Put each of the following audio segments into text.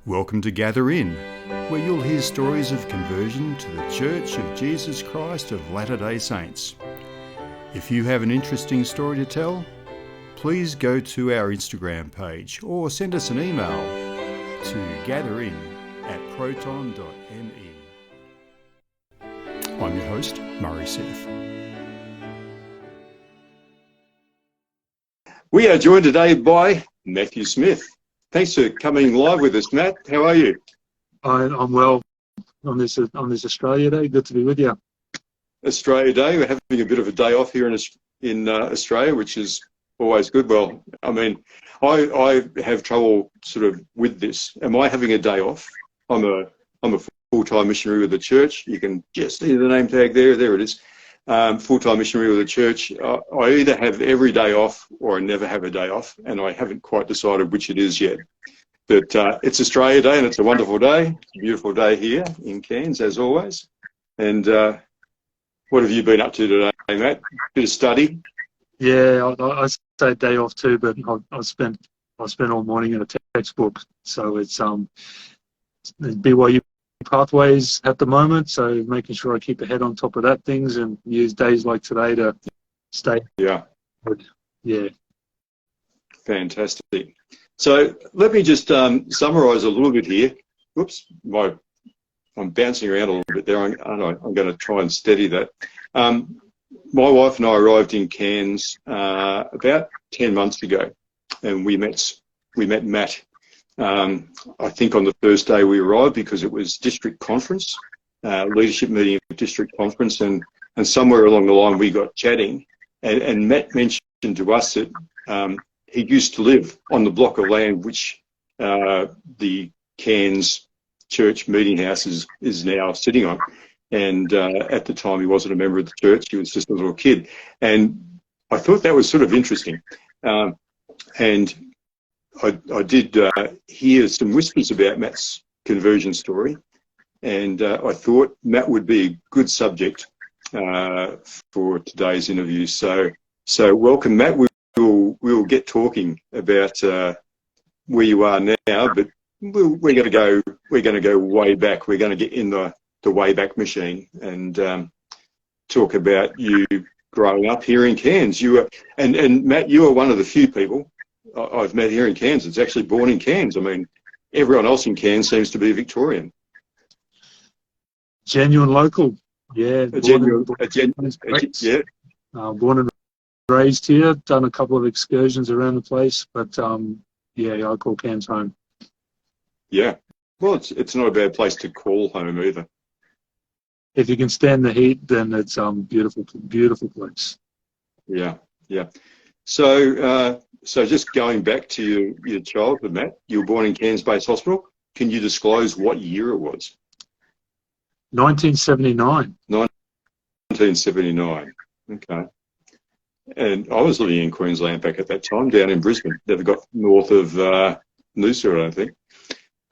Welcome to Gather In, where you'll hear stories of conversion to the Church of Jesus Christ of Latter-day Saints. If you have an interesting story to tell, please go to our Instagram page or send us an email to gatherin@proton.me. I'm your host, Murray Ceff. We are joined today by Matthew Smith. Thanks for coming live with us, Matt. How are you? I'm well on this Australia Day. Good to be with you. Australia Day. We're having a bit of a day off here in Australia, which is always good. Well, I mean, I have trouble sort of with this. Am I having a day off? I'm a full-time missionary with the church. You can just see the name tag there. There it is. Full-time missionary with the church. I either have every day off or I never have a day off, and I haven't quite decided which it is yet. But it's Australia Day, and it's a wonderful day. It's a beautiful day here in Cairns, as always. And what have you been up to today, Matt? Bit of study? Yeah, I say day off too, but I spent all morning in a textbook. So it's BYU pathways at the moment, so making sure I keep a head on top of that things and use days like today to stay good. Yeah. Fantastic. So let me just summarise a little bit here. Whoops, I'm bouncing around a little bit there. I'm going to try and steady that. My wife and I arrived in Cairns about 10 months ago, and we met Matt. I think on the first day we arrived, because it was district conference, leadership meeting at district conference, and somewhere along the line we got chatting, and Matt mentioned to us that he used to live on the block of land which the Cairns church meeting house is now sitting on, and at the time he wasn't a member of the church, he was just a little kid, and I thought that was sort of interesting, and I did hear some whispers about Matt's conversion story, and I thought Matt would be a good subject for today's interview. So welcome, Matt. We'll get talking about where you are now, but we're going to go way back. We're going to get in the way back machine and talk about you growing up here in Cairns. And Matt, you are one of the few people I've met here in Cairns. It's actually born in Cairns. I mean, everyone else in Cairns seems to be Victorian. Genuine local, yeah. Born and raised here. Done a couple of excursions around the place, but yeah, I call Cairns home. Yeah, well, it's not a bad place to call home either. If you can stand the heat, then it's beautiful place. Yeah. So just going back to your childhood, Matt, you were born in Cairns Base Hospital. Can you disclose what year it was? 1979. 1979. Okay. And I was living in Queensland back at that time, down in Brisbane. Never got north of Noosa, I don't think.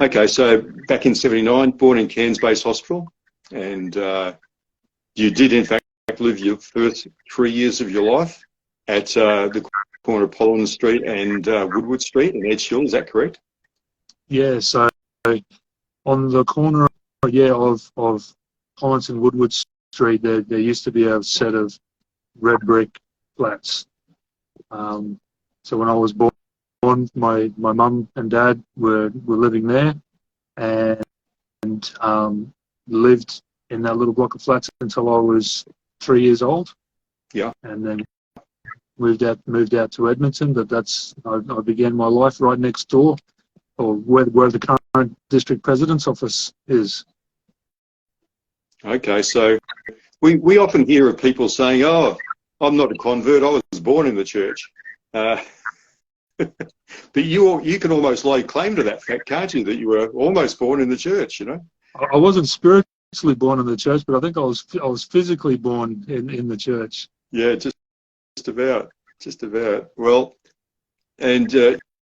Okay, so back in 79, born in Cairns Base Hospital, and you did in fact live your first 3 years of your life at the corner of Pollen Street and Woodward Street in Edge Hill. Is that correct? Yeah, so on the corner, of Collins and Woodward Street, there used to be a set of red brick flats. So when I was born, my mum and dad were living there, and lived in that little block of flats until I was 3 years old. Yeah, and then moved out to Edmonton, but I began my life right next door, or where the current district president's office is. Okay, so we often hear of people saying, "Oh, I'm not a convert. I was born in the church," but you can almost lay claim to that fact, can't you? That you were almost born in the church. You know, I wasn't spiritually born in the church, but I think I was physically born in the church. Yeah, just about. Well, and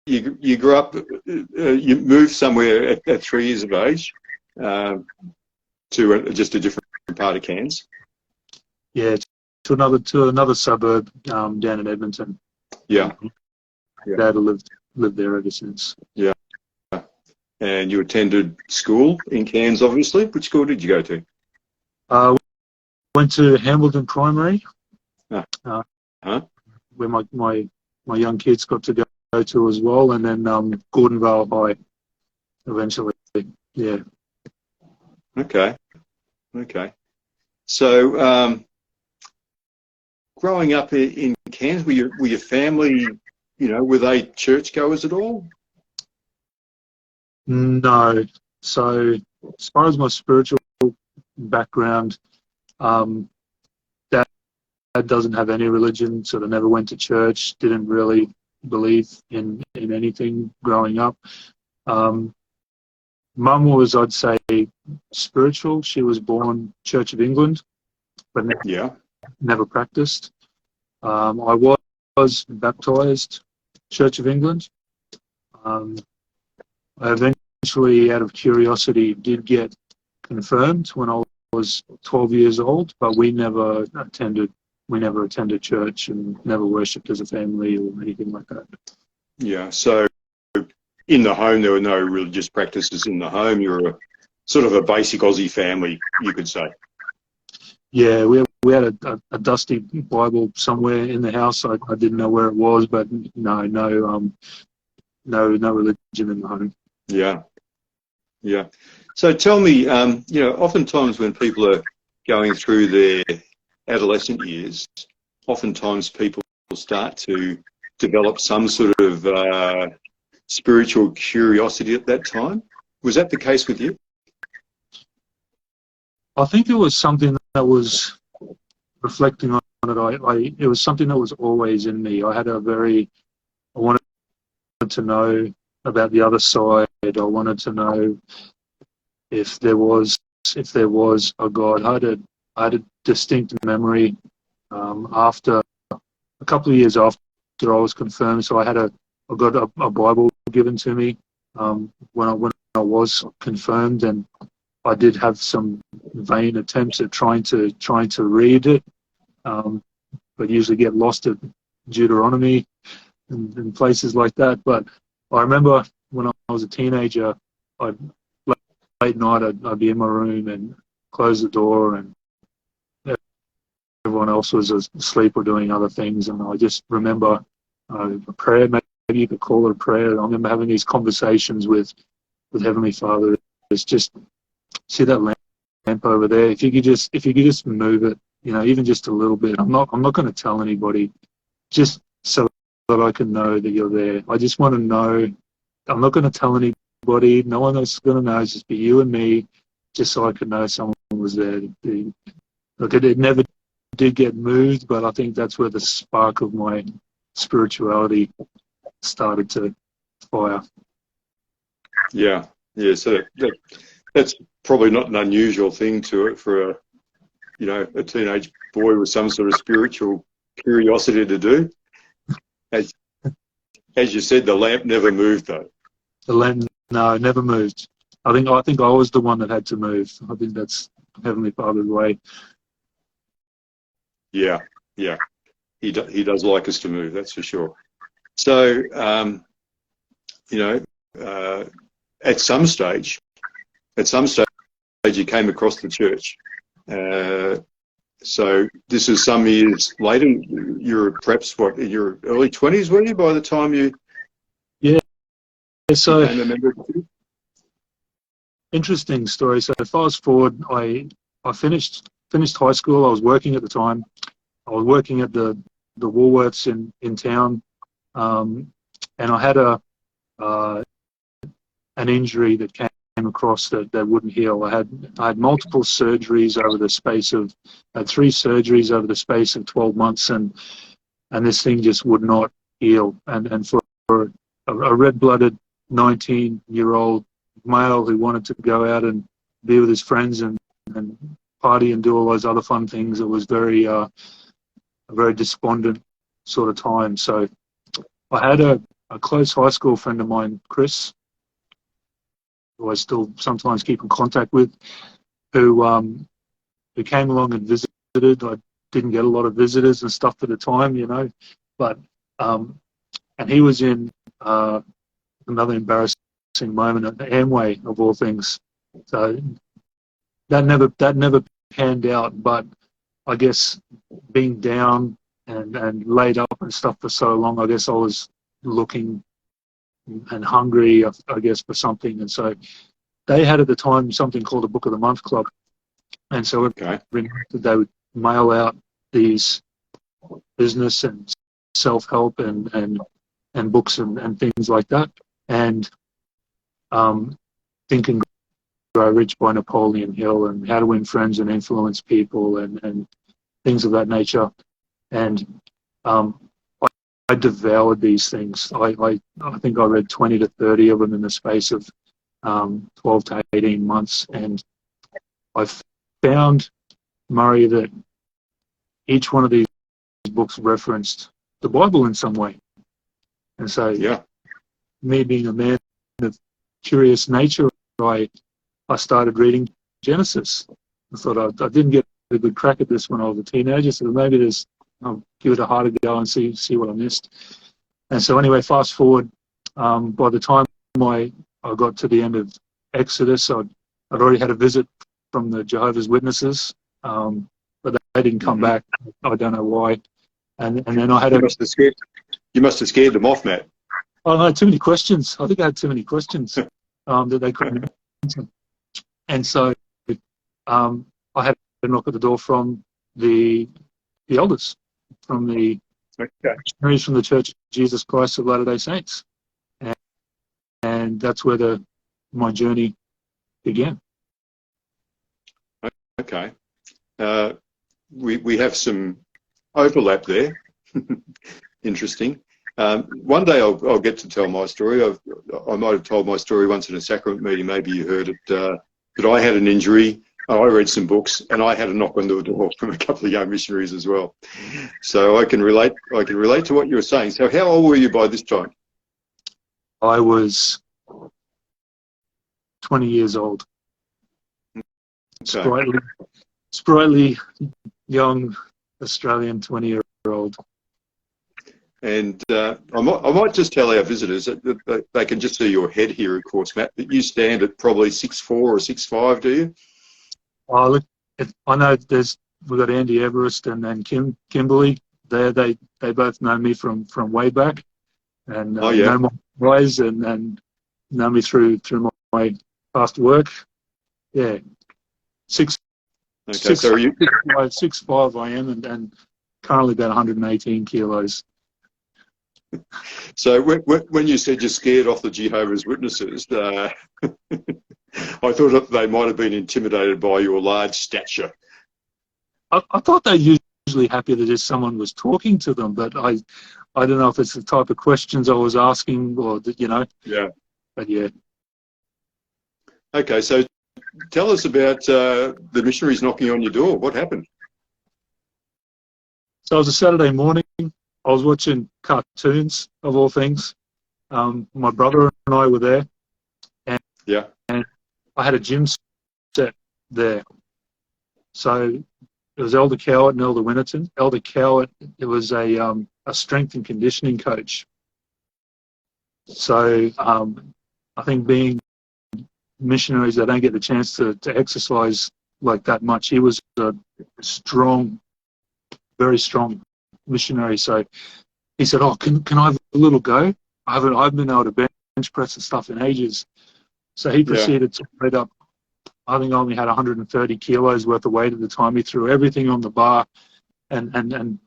you grew up, you moved somewhere at 3 years of age to just a different part of Cairns. Yeah, to another suburb down in Edmonton. Yeah. Dad lived there ever since. Yeah. and you attended school in Cairns, obviously. Which school did you go to? Went to Hambleton Primary, Huh? where my young kids got to go to as well, and then Gordonvale High eventually. Yeah. Okay. So, growing up in Cairns, were your family, were they churchgoers at all? No. So, as far as my spiritual background, Dad doesn't have any religion, sort of never went to church, didn't really believe in anything growing up. Mum was, I'd say, spiritual. She was born Church of England, but never practiced. I was baptised Church of England. I eventually, out of curiosity, did get confirmed when I was 12 years old, but we never attended church and never worshipped as a family or anything like that. Yeah. So in the home, there were no religious practices in the home. You were sort of a basic Aussie family, you could say. Yeah, we had a dusty Bible somewhere in the house. I didn't know where it was, but no religion in the home. Yeah. So tell me, oftentimes when people are going through their adolescent years, oftentimes people start to develop some sort of spiritual curiosity at that time. Was that the case with you? I think it was something that was, reflecting on it, it was something that was always in me. I wanted to know about the other side. I wanted to know if there was a God. I had a distinct memory after a couple of years after I was confirmed. So I got a Bible given to me when I was confirmed, and I did have some vain attempts at trying to read it, but usually get lost at Deuteronomy and places like that. But I remember when I was a teenager, late night I'd be in my room and close the door, and everyone else was asleep or doing other things, and I just remember a prayer. Maybe you could call it a prayer. I remember having these conversations with Heavenly Father. It's just, see that lamp over there? If you could just move it, even just a little bit. I'm not going to tell anybody, just so that I can know that you're there. I just want to know. I'm not going to tell anybody. No one else is going to know. It's just be you and me, just so I can know someone was there. Look, it never did get moved, but I think that's where the spark of my spirituality started to fire. Yeah. So that's probably not an unusual thing for a teenage boy with some sort of spiritual curiosity to do. As you said, the lamp never moved, though. The lamp, no, never moved. I think I was the one that had to move. I think that's Heavenly Father's way. Yeah. He does like us to move, that's for sure. So, at some stage, you came across the church. So this is some years later. You're perhaps in your early 20s, were you, by the time you? Yeah. So became a member of the church? Interesting story. So fast forward, I finished high school. I was working at the time. I was working at the Woolworths in town, and I had an injury that came across that wouldn't heal. I had multiple surgeries over the space of, I had 3 surgeries over the space of 12 months, and this thing just would not heal. And for a red-blooded 19-year-old male who wanted to go out and be with his friends and party and do all those other fun things, it was a very despondent sort of time. So I had a close high school friend of mine, Chris, who I still sometimes keep in contact with, who came along and visited. I didn't get a lot of visitors and stuff at the time, but and he was in another embarrassing moment at the Amway of all things. So that never panned out. But I guess being down and laid up and stuff for so long, I guess I was looking and hungry, I guess, for something. And so they had at the time something called a Book of the Month Club. And so they would mail out these business and self-help and books and things like that. And Think and Grow Rich by Napoleon Hill, and How to Win Friends and Influence People, and things of that nature. And I devoured these things. I think I read 20 to 30 of them in the space of 12 to 18 months. And I found, Murray, that each one of these books referenced the Bible in some way. And so, me being a man of curious nature, I started reading Genesis. I thought I didn't get a good crack at this when I was a teenager, so maybe I'll give it a harder go and see what I missed. And so anyway, fast forward, by the time I got to the end of Exodus, I'd already had a visit from the Jehovah's Witnesses, but they didn't come back. I don't know why. And then I had You must have scared them off, Matt. Oh, no, too many questions. I think I had too many questions that they couldn't answer. And so I had a knock at the door from the elders, from the missionaries from the Church of Jesus Christ of Latter-day Saints. And that's where my journey began. Okay. We have some overlap there. Interesting. One day I'll get to tell my story. I might have told my story once in a sacrament meeting. Maybe you heard it. But I had an injury. I read some books, and I had a knock on the door from a couple of young missionaries as well. So I can relate. I can relate to what you were saying. So how old were you by this time? I was 20 years old. Okay. Sprightly young Australian 20-year-old. And I might just tell our visitors that they can just see your head here, of course, Matt, but you stand at probably 6'4" or 6'5", do you? Oh, look, I know we've got Andy Everest and then Kimberly. They both know me from way back, and know my ways and know me through my past work. Yeah, 6'5" I am, and currently about 118 kilos. So when you said you're scared off the Jehovah's Witnesses, I thought they might have been intimidated by your large stature. I thought they're usually happy that if someone was talking to them, but I don't know if it's the type of questions I was asking or Yeah. But yeah. Okay, so tell us about the missionaries knocking on your door. What happened? So it was a Saturday morning. I was watching cartoons, of all things. My brother and I were there, and I had a gym set there. So it was Elder Cowart and Elder Winterton. Elder Cowart, it was a strength and conditioning coach. So I think being missionaries, they don't get the chance to exercise like that much. He was a strong, very strong missionary. So he said, "Oh, can I have a little go? I haven't been able to bench press and stuff in ages." So he proceeded to weight up. I think I only had 130 kilos worth of weight at the time. He threw everything on the bar and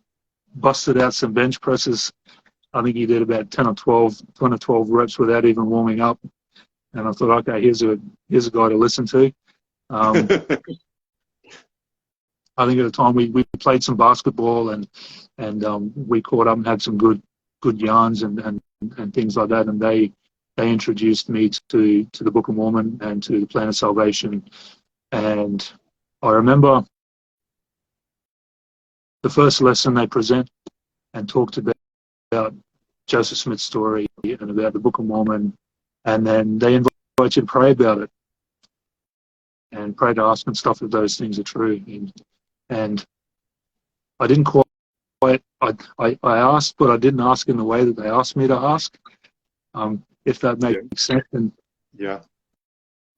busted out some bench presses. I think he did about 10 or 12 reps without even warming up. And I thought, okay, here's a guy to listen to. I think at the time we played some basketball and we caught up and had some good yarns and things like that. And they introduced me to the Book of Mormon and to the Plan of Salvation. And I remember the first lesson they present and talked about Joseph Smith's story and about the Book of Mormon. And then they invite you to pray about it and pray to ask and stuff if those things are true. And I didn't quite, I asked, but I didn't ask in the way that they asked me to ask, if that makes sense. And Yeah.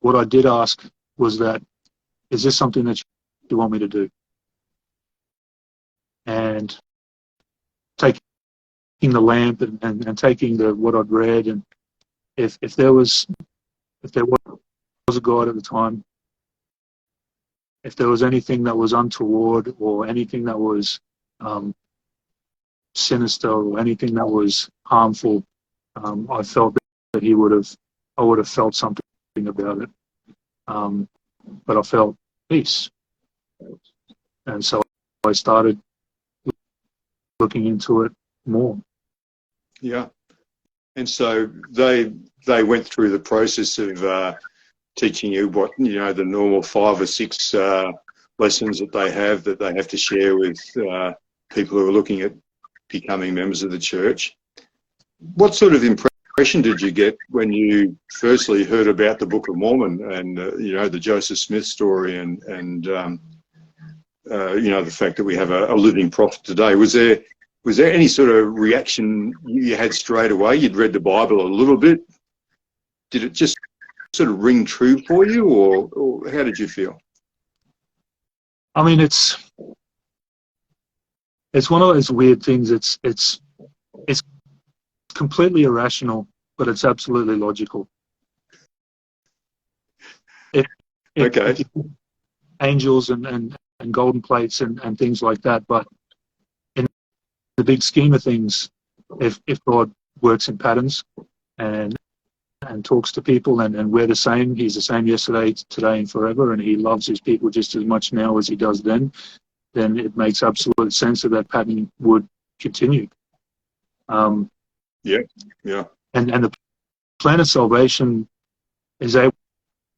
What I did ask was that, is this something that you want me to do? And taking the lamp and taking what I'd read, and if there was a God at the time, if there was anything that was untoward or anything that was sinister or anything that was harmful, I felt that I would have felt something about it. But I felt peace. And so I started looking into it more. Yeah. And so they went through the process of teaching you what, the normal 5 or 6 lessons that they have to share with people who are looking at becoming members of the church. What sort of impression did you get when you firstly heard about the Book of Mormon and, the Joseph Smith story and the fact that we have a living prophet today? Was there any sort of reaction you had straight away? You'd read the Bible a little bit. Did it just sort of ring true for you, or how did you feel? I mean, it's one of those weird things. It's completely irrational, but it's absolutely logical. Okay. Angels and golden plates and things like that, but in the big scheme of things, if God works in patterns and talks to people and we're the same, he's the same yesterday, today and forever, and he loves his people just as much now as he does then it makes absolute sense that pattern would continue. Yeah. And the plan of salvation is able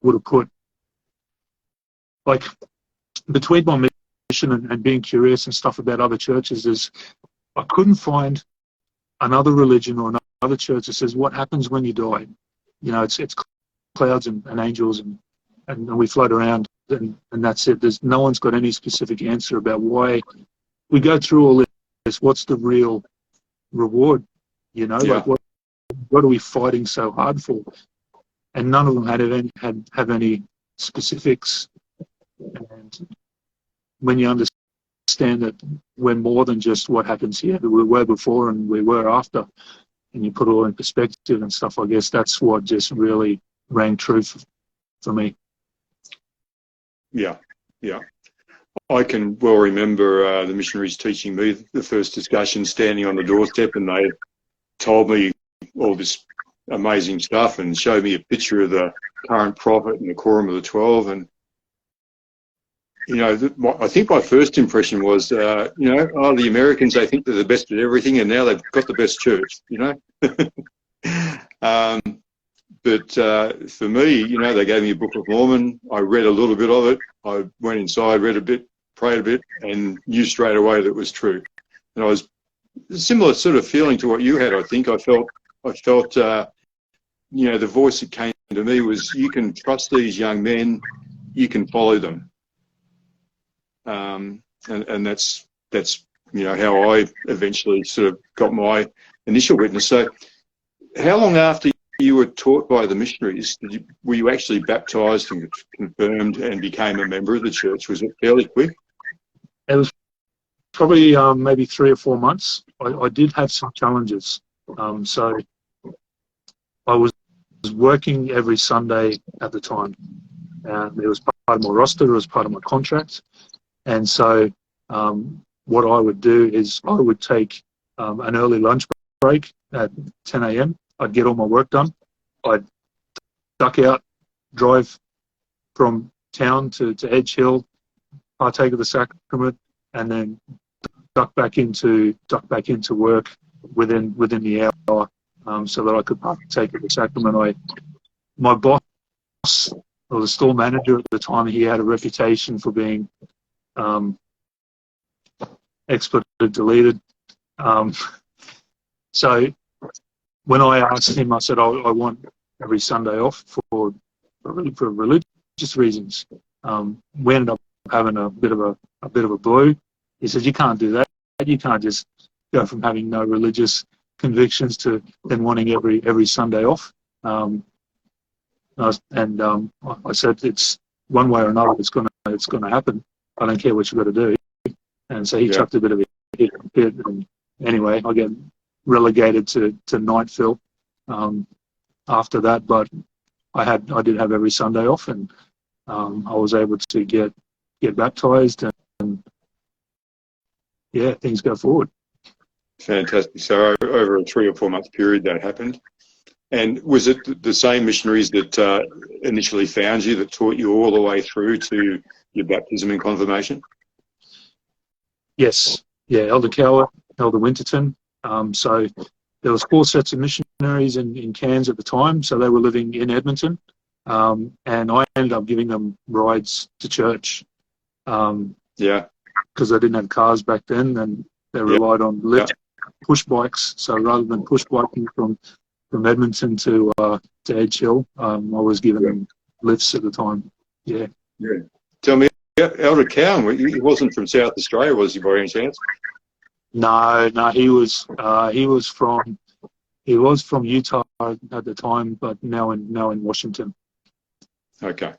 to put, like, between my mission and being curious and stuff about other churches, is I couldn't find another religion or another church that says what happens when you die. It's clouds and angels and we float around and that's it. No one's got any specific answer about why we go through all this. What's the real reward? Yeah. Like what are we fighting so hard for? And none of them have any specifics. And when you understand that we're more than just what happens here, that we were before and we were after, and you put it all in perspective and stuff, I guess that's what just really rang true for me. Yeah. I can well remember the missionaries teaching me the first discussion, standing on the doorstep, and they told me all this amazing stuff and showed me a picture of the current prophet and the quorum of the 12. And, I think my first impression was, the Americans, they think they're the best at everything, and now they've got the best church, But for me, they gave me a Book of Mormon. I read a little bit of it. I went inside, read a bit, prayed a bit, and knew straight away that it was true. And I was a similar sort of feeling to what you had, I think. I felt, the voice that came to me was, you can trust these young men, you can follow them. And that's how I eventually sort of got my initial witness. So how long after you were taught by the missionaries were you actually baptized and confirmed and became a member of the church? Was it fairly quick? It was probably maybe 3 or 4 months. I did have some challenges. So I was working every Sunday at the time. It was part of my roster, it was part of my contract. And so what I would do is I would take an early lunch break at 10 a.m. I'd get all my work done. I'd duck out, drive from town to Edge Hill, partake of the sacrament, and then duck back into work within the hour, so that I could partake of the sacrament. My boss, or the store manager at the time, he had a reputation for being expletive deleted. So when I asked him, I said, I want every Sunday off for religious reasons. We ended up having a bit of a blow. He said, you can't do that. You can't just go from having no religious convictions to then wanting every Sunday off. I I said, it's one way or another, it's gonna happen. I don't care what you've got to do. And so he chucked a bit of a hit, and anyway, I get relegated to night fill after that. But I did have every Sunday off, and I was able to get baptized, and yeah, things go forward. Fantastic. So over a 3 or 4 month period that happened. And was it the same missionaries that initially found you that taught you all the way through to your baptism and confirmation? Yes. Yeah, Elder Cower, Elder Winterton. So there was 4 sets of missionaries in Cairns at the time. So they were living in Edmonton. And I ended up giving them rides to church. Because they didn't have cars back then, and they relied on lift, push bikes. So rather than push biking from Edmonton to Edge Hill, I was giving them lifts at the time. Yeah. Tell me, Elder Cowan, he wasn't from South Australia, was he, by any chance? No, he was from Utah at the time, but now in Washington. Okay.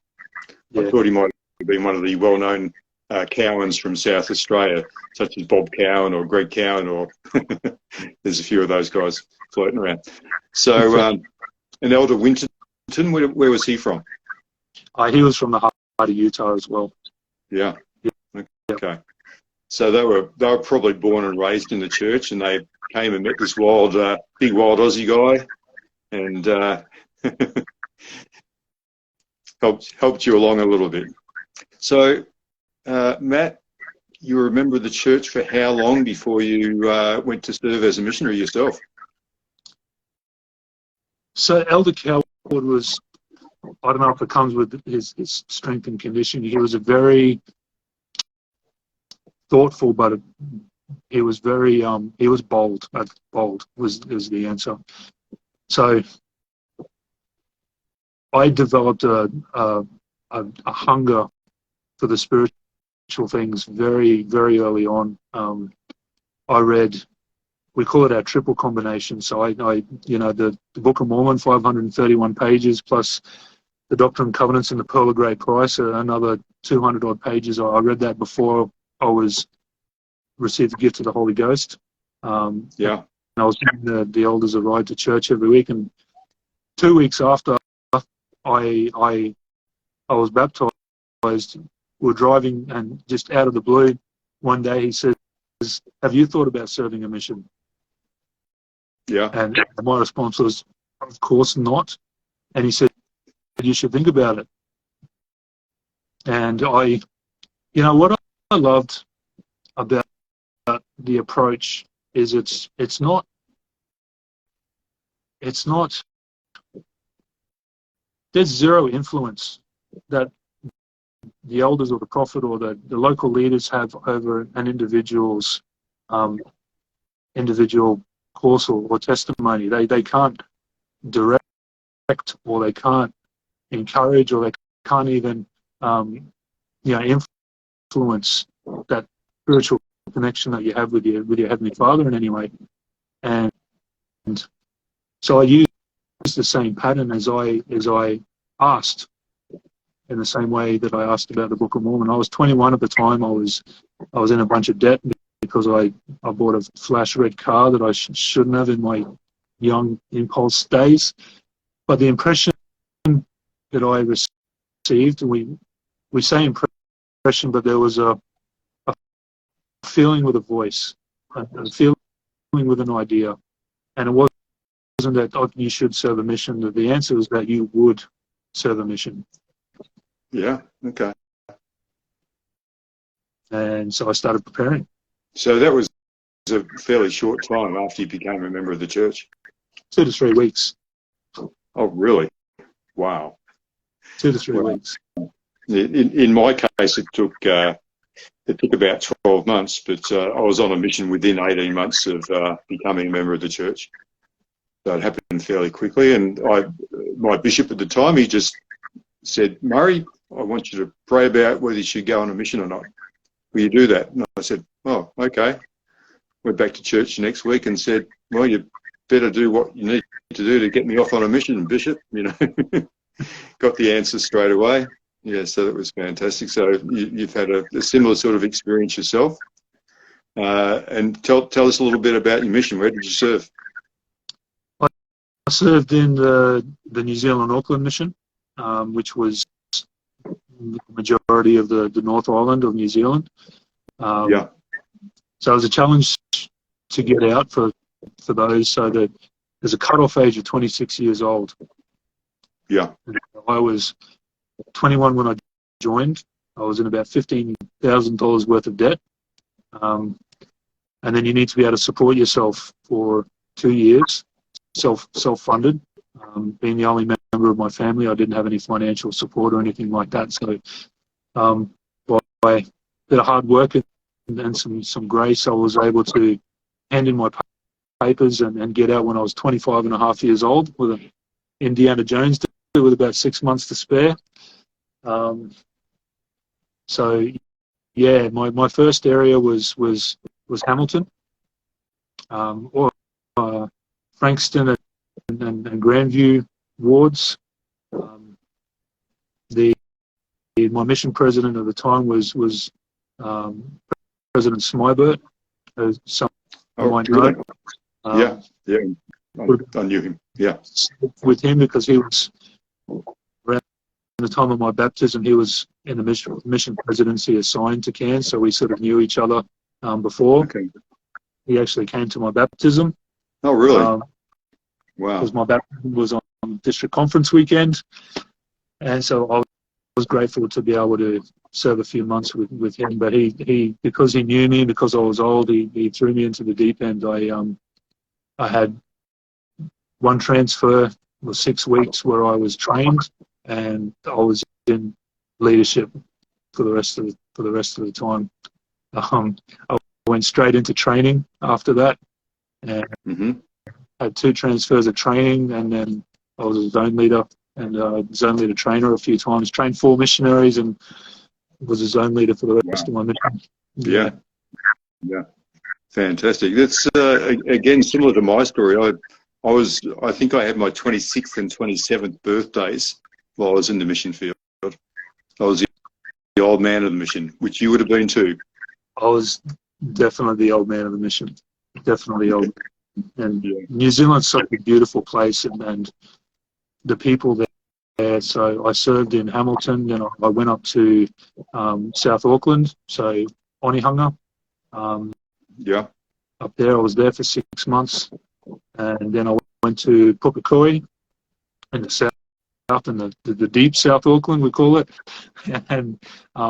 I thought he might have been one of the well-known Cowans from South Australia, such as Bob Cowan or Greg Cowan, or there's a few of those guys floating around. So, and Elder Winterton, where was he from? He was from the heart of Utah as well. Yeah. Okay. So they were probably born and raised in the church, and they came and met this big wild Aussie guy, and helped you along a little bit. So, Matt, you were a member of the church for how long before you went to serve as a missionary yourself? So Elder Coward was, I don't know if it comes with his strength and condition. He was a very thoughtful, but he was very he was bold. Bold was the answer. So I developed a hunger for the spiritual things very, very early on. I read, we call it our triple combination. So I the Book of Mormon, 531 pages, plus the Doctrine and Covenants and the Pearl of Great Price, another 200 odd pages. I read that before I received the gift of the Holy Ghost. And I was giving the elders a ride to church every week, and 2 weeks after I was baptized, we're driving, and just out of the blue, one day he says, "Have you thought about serving a mission?" Yeah. And my response was, "Of course not." And he said, "You should think about it." And what I loved about the approach is it's not there's zero influence that the elders or the prophet or the local leaders have over an individual's individual course or testimony. They can't direct, or they can't encourage, or they can't even influence that spiritual connection that you have with your Heavenly Father in any way. And so I used the same pattern as I asked, in the same way that I asked about the Book of Mormon. I was 21 at the time. I was in a bunch of debt because I bought a flash red car that I shouldn't have in my young impulse days. But the impression that I received, and we say impression, but there was a feeling with a voice, a feeling with an idea, and it wasn't that you should serve a mission. The answer was that you would serve a mission. Yeah. Okay. And so I started preparing. So that was a fairly short time after you became a member of the church. 2 to 3 weeks. Oh, really? Wow. 2 to 3 weeks. In my case, it took about 12 months, but I was on a mission within 18 months of becoming a member of the church. So it happened fairly quickly. And my bishop at the time, he just said, "Murray, I want you to pray about whether you should go on a mission or not. Will you do that?" And I said, "Oh, okay." Went back to church the next week and said, "Well, you better do what you need to do to get me off on a mission, Bishop." got the answer straight away. Yeah, so that was fantastic. So you've had a similar sort of experience yourself. And tell us a little bit about your mission. Where did you serve? I served in the New Zealand Auckland mission, which was the majority of the North Island of New Zealand. Yeah. So it was a challenge to get out for those. So that there's a cut-off age of 26 years old. Yeah. And I was 21 when I joined. I was in about $15,000 worth of debt. And then you need to be able to support yourself for 2 years, self-funded. Being the only member of my family, I didn't have any financial support or anything like that. So by a bit of hard work and some grace, I was able to hand in my papers and get out when I was 25 and a half years old with an Indiana Jones with about 6 months to spare. So yeah, my first area was Hamilton, or Frankston and Grandview wards. My mission president at the time was President Smybert, as some might know. Yeah, I knew him. Yeah, with him because he was around the time of my baptism. He was in the mission presidency assigned to Cairns, so we sort of knew each other before. Okay. He actually came to my baptism. Oh, really? Wow. Because my baptism was on district conference weekend, and so I was grateful to be able to serve a few months with him. But he because he knew me, because I was old, he threw me into the deep end. I had one transfer for 6 weeks where I was trained, and I was in leadership for the rest of the time. I went straight into training after that, and had 2 transfers of training, and then I was a zone leader and zone leader trainer a few times. Trained 4 missionaries and was a zone leader for the rest of my mission. Yeah. Fantastic. That's again similar to my story. I think I had my 26th and 27th birthdays while I was in the mission field. I was the old man of the mission, which you would have been too. I was definitely the old man of the mission. Definitely old. And New Zealand's such a beautiful place, and the people there. So I served in Hamilton, then I went up to South Auckland, so Onehunga. Up there, I was there for 6 months, and then I went to Pukekohe in the south, in the deep South Auckland, we call it. And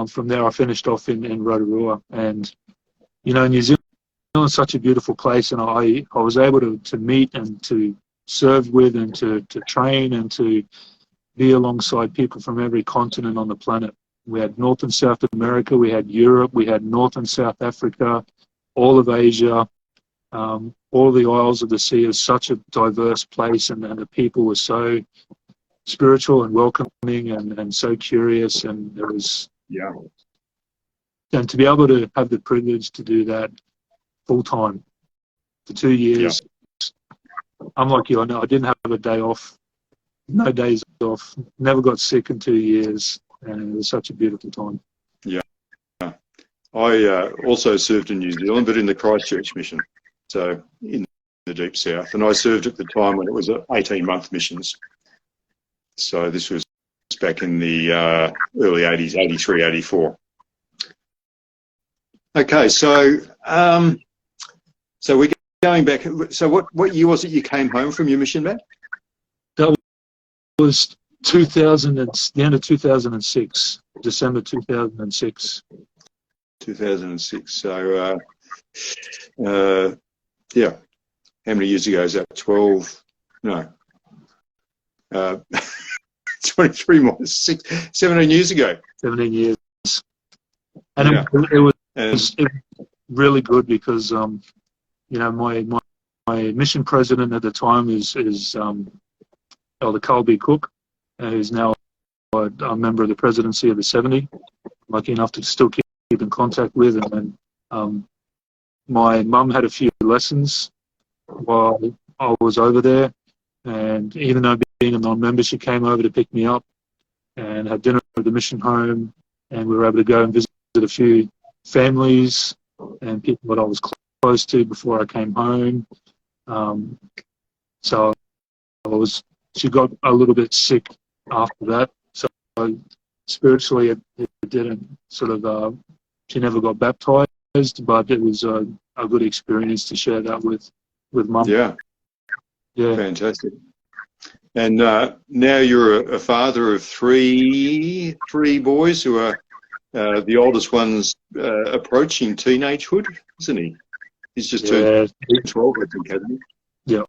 from there, I finished off in Rotorua. And New Zealand is such a beautiful place, and I was able to meet and to serve with and to train and to be alongside people from every continent on the planet. We had North and South America, we had Europe, we had North and South Africa, all of Asia, all the Isles of the Sea. Is such a diverse place, and the people were so spiritual and welcoming and so curious, and there was and to be able to have the privilege to do that full time for 2 years. Unlike you, I know I didn't have a day off, no days off, never got sick in 2 years, and it was such a beautiful time. I also served in New Zealand, but in the Christchurch mission, so in the deep south. And I served at the time when it was 18-month missions. So this was back in the early 80s, 83, 84. Okay, so we're going back. So what year was it you came home from your mission, Matt? That was the end of 2006, December 2006. 2006. So, how many years ago is that? 12? No. 23 minus 6, 17 years ago. 17 years. And it was really good because, my mission president at the time is Elder Carl B. Cook, who's now a member of the presidency of the 70. Lucky enough to still keep in contact with, and my mum had a few lessons while I was over there, and even though being a non-member, she came over to pick me up and had dinner at the mission home, and we were able to go and visit a few families and people that I was close to before I came home. So she got a little bit sick after that. So spiritually, it didn't sort of, she never got baptized, but it was a good experience to share that with Mum. Yeah. Yeah. Fantastic. And now you're a father of three boys who are the oldest one's approaching teenagehood, isn't he? He's just turned 12, I think, hasn't he? Yeah.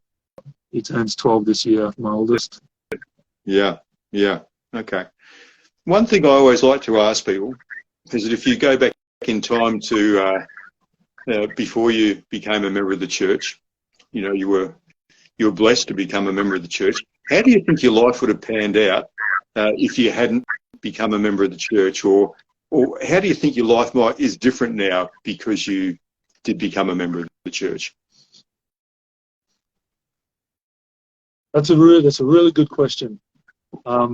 He turns 12 this year, my oldest. Yeah. Okay. One thing I always like to ask people is that if you go back in time to before you became a member of the church, you were blessed to become a member of the church. How do you think your life would have panned out if you hadn't become a member of the church, or how do you think your life is different now because you did become a member of the church? That's a really good question. I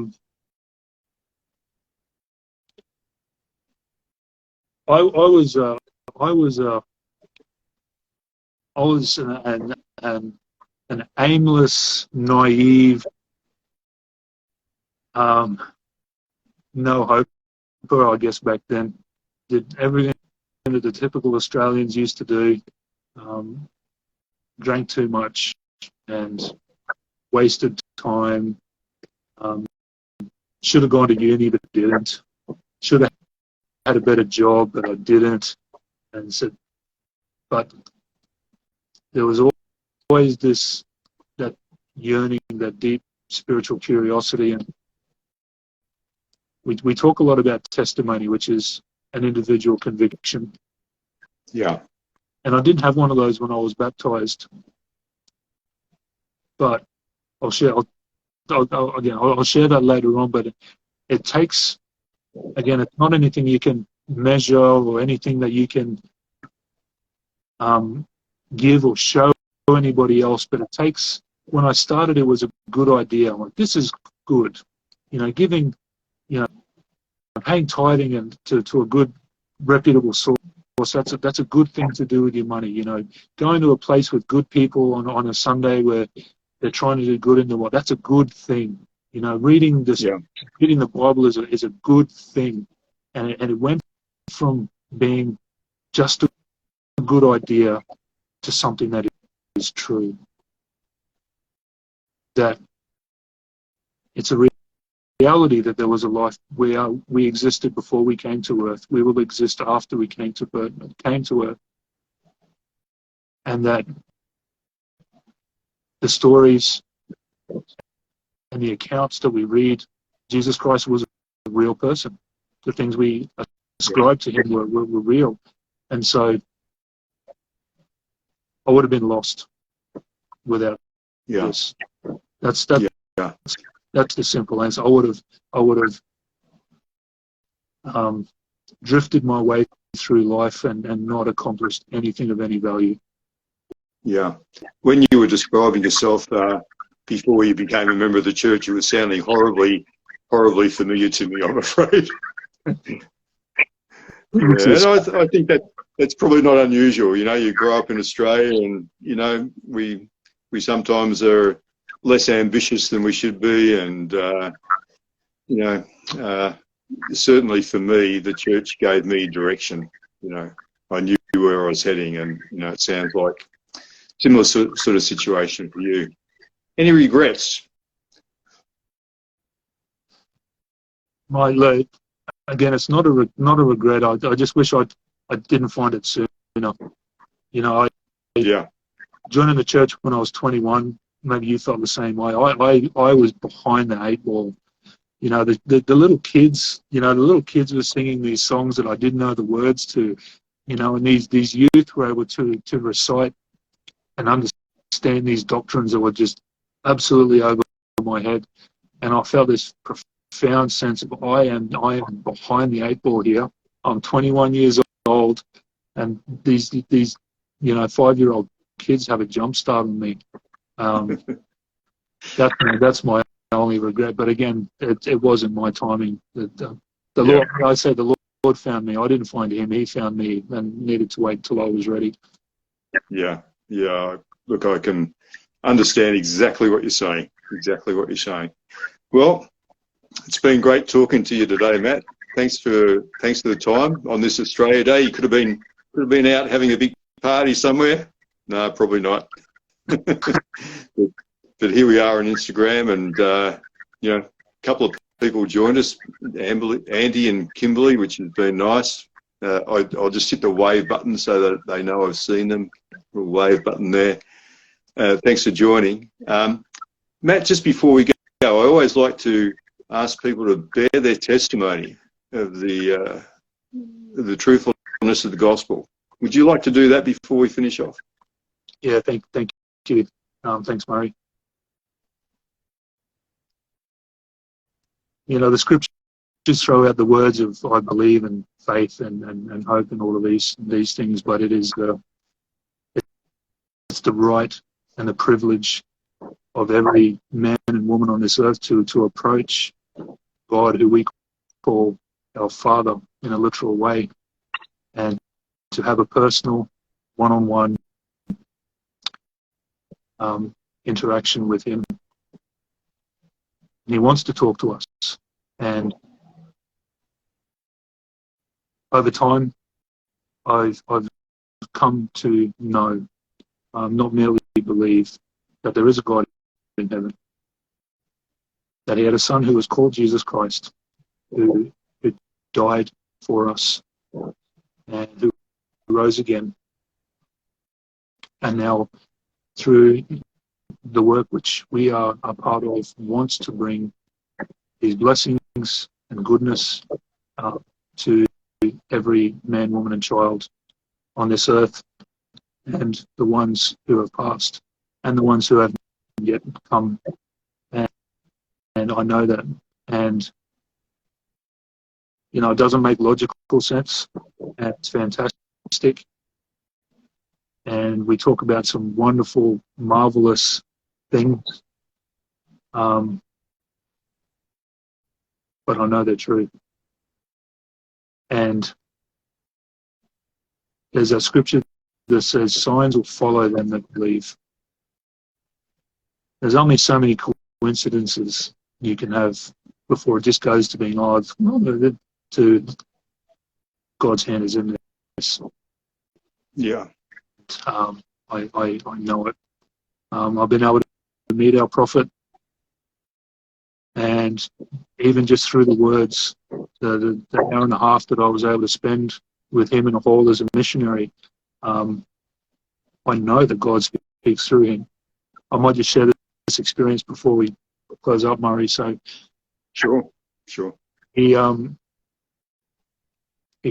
was an aimless, naive, no hoper, I guess, back then. Did everything that the typical Australians used to do. Drank too much and wasted time. Should have gone to uni but didn't. Should have had a better job but I didn't. And said, but there was always that yearning, that deep spiritual curiosity, and we talk a lot about testimony, which is an individual conviction. Yeah. And I didn't have one of those when I was baptized, but I'll share that later on. But it takes, again, it's not anything you can measure or anything that you can give or show anybody else, but it takes, when I started, it was a good idea. I'm like, this is good. Giving, paying tithing and to a good, reputable source, that's a good thing to do with your money. Going to a place with good people on a Sunday where they're trying to do good in the world, that's a good thing. Reading the Bible is a good thing. And it went from being just a good idea to something that is true. That it's a reality that there was a life where we existed before we came to earth. We will exist after we came to earth. And that the stories and the accounts that we read, Jesus Christ was a real person. The things we ascribed to him were real. And so I would have been lost without this. That's the simple answer. I would have drifted my way through life and not accomplished anything of any value. Yeah. When you were describing yourself before you became a member of the church, you were sounding horribly familiar to me, I'm afraid. And I think that's probably not unusual. You grow up in Australia, and we sometimes are less ambitious than we should be, and certainly for me, the church gave me direction. I knew where I was heading, and it sounds like similar sort of situation for you. Any regrets? Again, it's not a regret. I just wish I didn't find it sooner. Joining the church when I was 21. Maybe you felt the same way. I was behind the eight ball. The little kids. The little kids were singing these songs that I didn't know the words to. And these youth were able to recite and understand these doctrines that were just absolutely over my head. And I felt this profound sense of I am behind the eight ball here. I'm 21 years old, and these 5-year-old kids have a jump start on me. That's my only regret. But again, it wasn't my timing. The Yeah. Lord, I said the Lord found me. I didn't find him. He found me, and needed to wait till I was ready. Yeah. Look, I can understand exactly what you're saying. Exactly what you're saying. Well, it's been great talking to you today, Matt. Thanks for the time on this Australia Day. You could have been out having a big party somewhere. No, probably not. But here we are on Instagram, and a couple of people joined us, Andy and Kimberly, which has been nice. I'll just hit the wave button so that they know I've seen them. A wave button there. Thanks for joining. Matt, just before we go, I always like to ask people to bear their testimony of the truthfulness of the gospel. Would you like to do that before we finish off? Yeah, thank you. Thanks, Murray. The scriptures throw out the words of I believe and faith and hope and all of these things, but it's the right and the privilege of every man and woman on this earth to approach God, who we call our Father in a literal way, and to have a personal, one-on-one interaction with him. And he wants to talk to us. And over time, I've come to know, not merely believe, that there is a God in heaven, that he had a son who was called Jesus Christ, who died for us, and who rose again. And now, through the work which we are a part of, wants to bring his blessings and goodness to every man, woman, and child on this earth, and the ones who have passed, and the ones who have yet come. And I know that. And, it doesn't make logical sense. And it's fantastic. And we talk about some wonderful, marvelous things. But I know they're true. And there's a scripture that says signs will follow them that believe. There's only so many coincidences you can have before it just goes to being to God's hand is in this. Yeah. I know it. I've been able to meet our prophet, and even just through the words, the hour and a half that I was able to spend with him in a hall as a missionary, I know that God speaks through him. I might just share this experience before we close up, Murray. So, Sure. He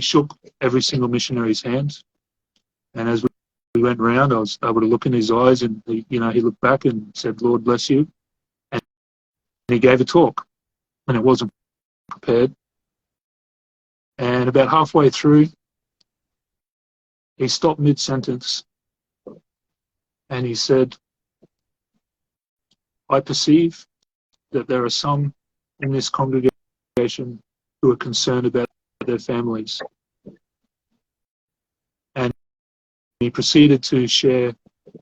shook every single missionary's hand, and as we went round, I was able to look in his eyes, and he looked back and said, "Lord bless you," and he gave a talk, and it wasn't prepared. And about halfway through, he stopped mid-sentence, and he said, "I perceive that there are some in this congregation who are concerned about their families." And he proceeded to share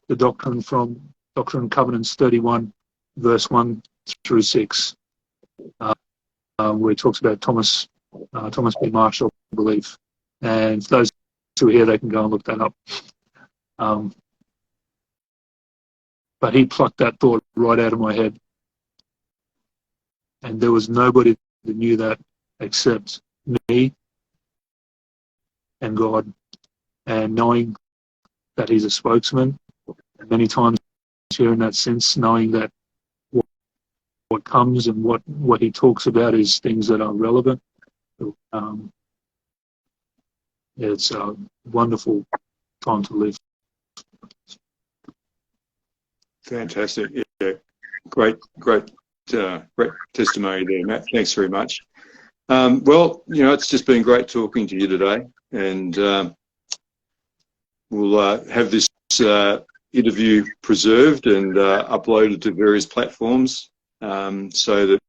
the doctrine from Doctrine and Covenants 31, verse 1 through 6, where he talks about Thomas B. Marshall, I believe. And for those who are here, they can go and look that up. But he plucked that thought right out of my head. And there was nobody that knew that except me and God. And knowing that he's a spokesman, and many times here in that sense, knowing that what comes and what he talks about is things that are relevant. It's a wonderful time to live. Fantastic. Yeah. Great testimony there, Matt. Thanks very much. Well, it's just been great talking to you today, and we'll have this interview preserved and uploaded to various platforms. so that,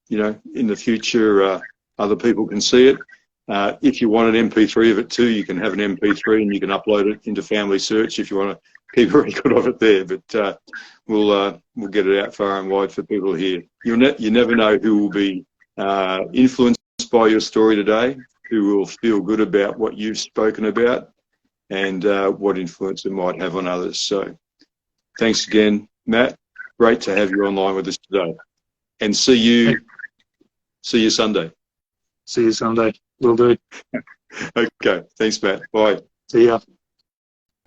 in the future, other people can see it. If you want an MP3 of it too, you can have an MP3 and you can upload it into Family Search if you want to keep a record of it there. But we'll get it out far and wide for people here. You never know who will be influenced by your story today, who will feel good about what you've spoken about, and what influence it might have on others. So thanks again, Matt. Great to have you online with us today. And see you Sunday. See you Sunday. Will do. Okay. Thanks, Matt. Bye. See ya.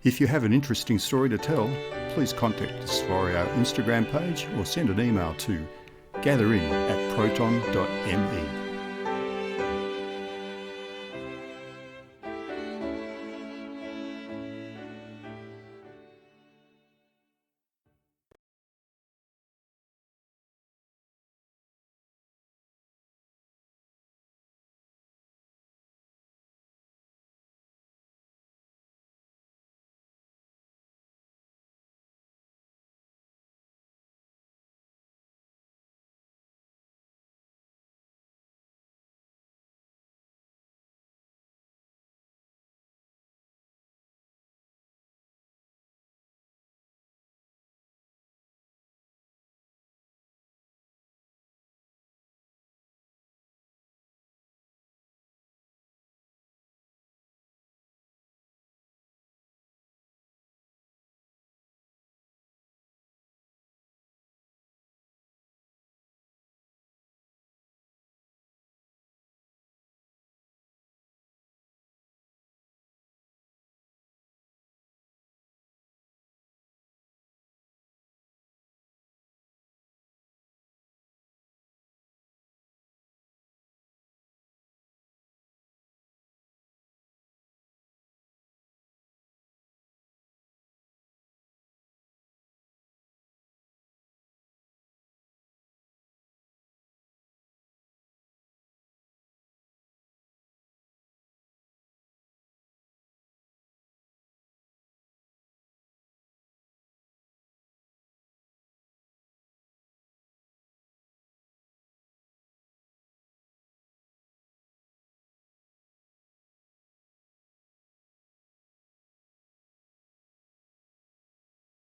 If you have an interesting story to tell, please contact us via our Instagram page or send an email to gatherin@proton.me.